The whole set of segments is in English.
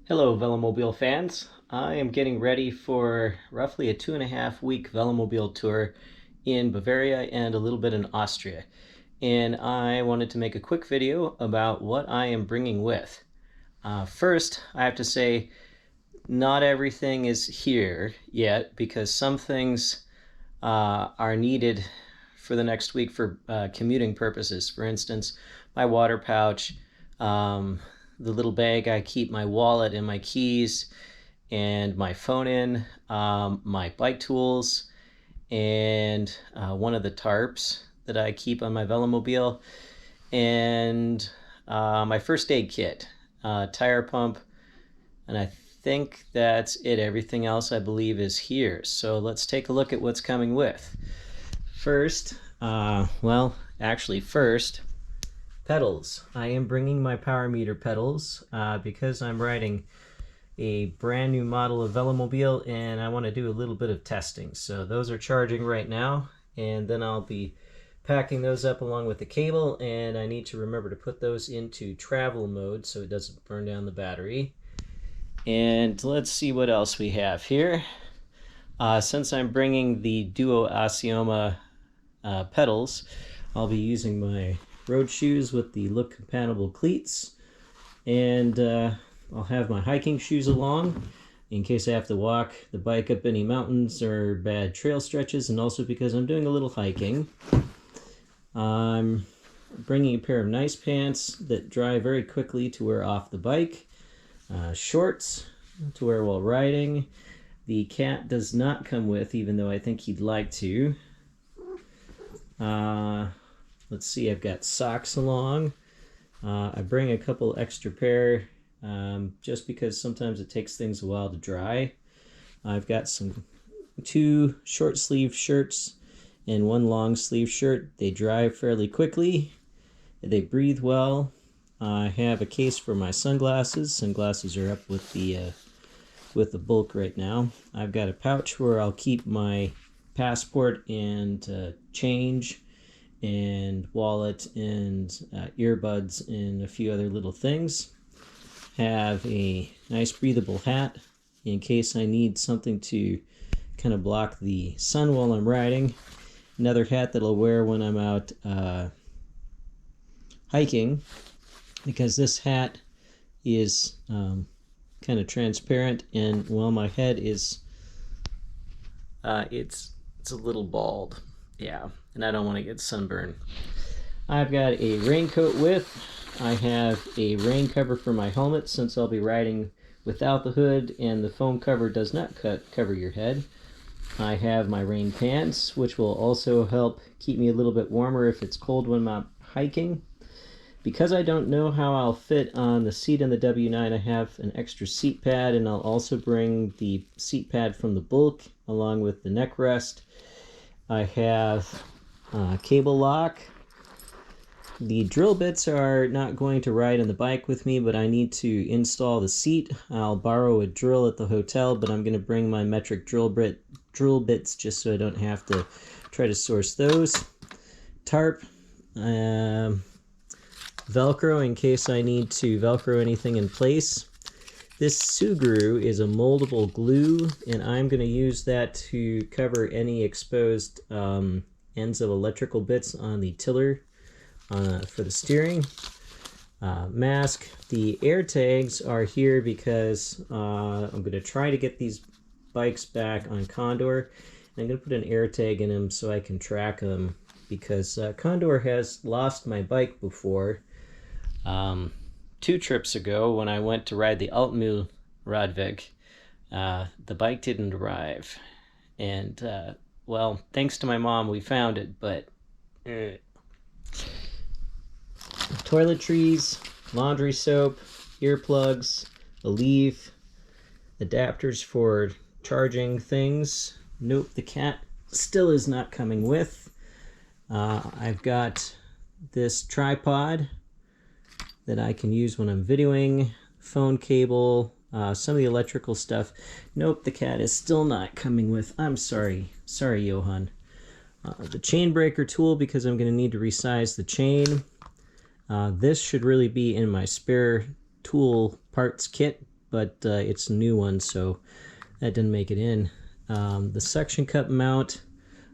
Hello, Velomobile fans. I am getting ready for roughly a 2.5 week Velomobile tour in Bavaria and a little bit in Austria. And I wanted to make a quick video about what I am bringing with. First, I have to say, not everything is here yet because some things are needed for the next week for commuting purposes. For instance, my water pouch, the little bag I keep my wallet and my keys and my phone in, my bike tools, and one of the tarps that I keep on my Velomobile, and my first aid kit, tire pump, and I think that's it. Everything else I believe is here. So let's take a look at what's coming with. First, first, pedals. I am bringing my power meter pedals because I'm riding a brand new model of Velomobile and I want to do a little bit of testing. So those are charging right now, and then I'll be packing those up along with the cable, and I need to remember to put those into travel mode so it doesn't burn down the battery. And let's see what else we have here. Since I'm bringing the Duo Asioma pedals, I'll be using my road shoes with the look compatible cleats, and I'll have my hiking shoes along in case I have to walk the bike up any mountains or bad trail stretches, and also because I'm doing a little hiking. I'm bringing a pair of nice pants that dry very quickly to wear off the bike, shorts to wear while riding. The cat does not come with, even though I think he'd like to. Let's see, I've got socks along. I bring a couple extra pair just because sometimes it takes things a while to dry. I've got two short sleeve shirts and one long sleeve shirt. They dry fairly quickly. They breathe well. I have a case for my sunglasses. Sunglasses are up with the bulk right now. I've got a pouch where I'll keep my passport and change and wallet and earbuds and a few other little things. Have a nice breathable hat in case I need something to kind of block the sun while I'm riding. Another hat that I'll wear when I'm out hiking, because this hat is kind of transparent, and well, my head is it's a little bald, yeah, and I don't want to get sunburned. I've got a raincoat with. I have a rain cover for my helmet since I'll be riding without the hood and the foam cover does not cover your head. I have my rain pants, which will also help keep me a little bit warmer if it's cold when I'm hiking. Because I don't know how I'll fit on the seat in the W9, I have an extra seat pad, and I'll also bring the seat pad from the bulk along with the neck rest. I have cable lock. The drill bits are not going to ride on the bike with me, but I need to install the seat. I'll borrow a drill at the hotel, but I'm going to bring my metric drill bits just so I don't have to try to source those. Tarp, Velcro in case I need to Velcro anything in place. This Sugru is a moldable glue, and I'm going to use that to cover any exposed ends of electrical bits on the tiller for the steering. Mask. The air tags are here because I'm going to try to get these bikes back on Condor, and I'm going to put an air tag in them so I can track them, because Condor has lost my bike before. 2 trips ago when I went to ride the Altmühl Radweg, the bike didn't arrive, and well, thanks to my mom we found it, but toiletries, laundry soap, earplugs, a leaf, adapters for charging things. Nope, the cat still is not coming with. I've got this tripod that I can use when I'm videoing, phone cable, some of the electrical stuff. Nope, the cat is still not coming with. I'm sorry. Sorry, Johan. The chain breaker tool, because I'm going to need to resize the chain. This should really be in my spare tool parts kit, but it's a new one, so that didn't make it in. The suction cup mount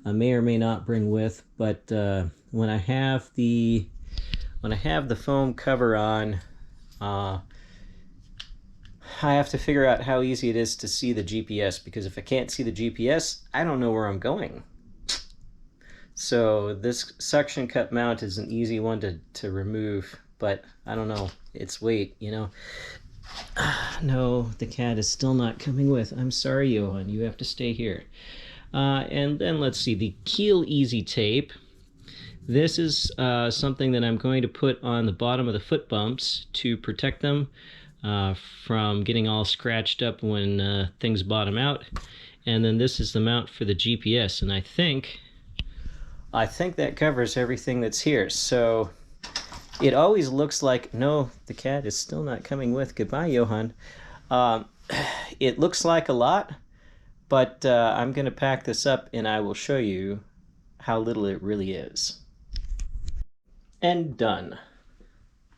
I may or may not bring with, but when I have the foam cover on, I have to figure out how easy it is to see the GPS, because if I can't see the GPS, I don't know where I'm going. So this suction cup mount is an easy one to remove, but I don't know, its weight, you know. No, the cat is still not coming with. I'm sorry, Johan, you have to stay here. And then let's see, the Keel Easy Tape. This is something that I'm going to put on the bottom of the foot bumps to protect them from getting all scratched up when things bottom out. And then this is the mount for the GPS, and I think that covers everything that's here. So it always looks like, no, the cat is still not coming with. Goodbye, Johan. It looks like a lot, but I'm going to pack this up and I will show you how little it really is. And done.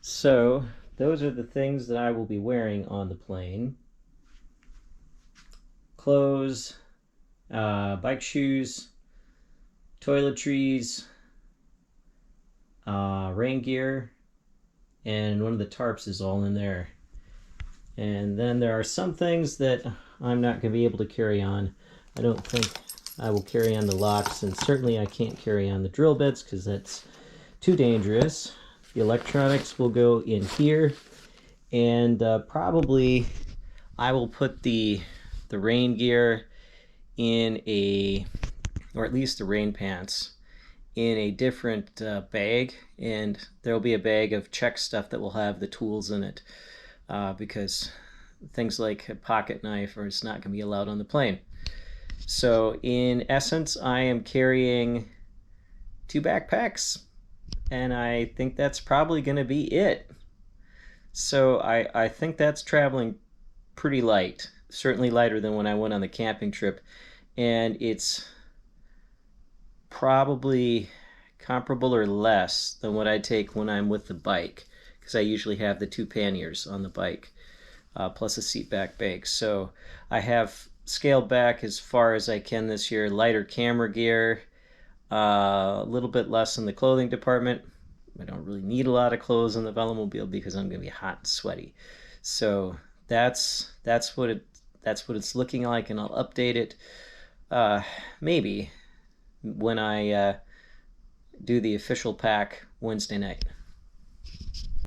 So those are the things that I will be wearing on the plane. Clothes, bike shoes, toiletries, rain gear, and one of the tarps is all in there. And then there are some things that I'm not going to be able to carry on. I don't think I will carry on the locks, and certainly I can't carry on the drill bits because that's too dangerous. The electronics will go in here, and probably I will put the rain gear in or at least the rain pants, in a different bag, and there'll be a bag of check stuff that will have the tools in it, because things like a pocket knife is not going to be allowed on the plane. So in essence, I am carrying 2 backpacks, and I think that's probably going to be it. So I think that's traveling pretty light, certainly lighter than when I went on the camping trip, and it's probably comparable or less than what I take when I'm with the bike, because I usually have the 2 panniers on the bike, plus a seat back bag. So I have scaled back as far as I can this year. Lighter camera gear, a little bit less in the clothing department. I don't really need a lot of clothes in the Velomobile because I'm going to be hot and sweaty. So that's what it's looking like, and I'll update it maybe when I do the official pack Wednesday night.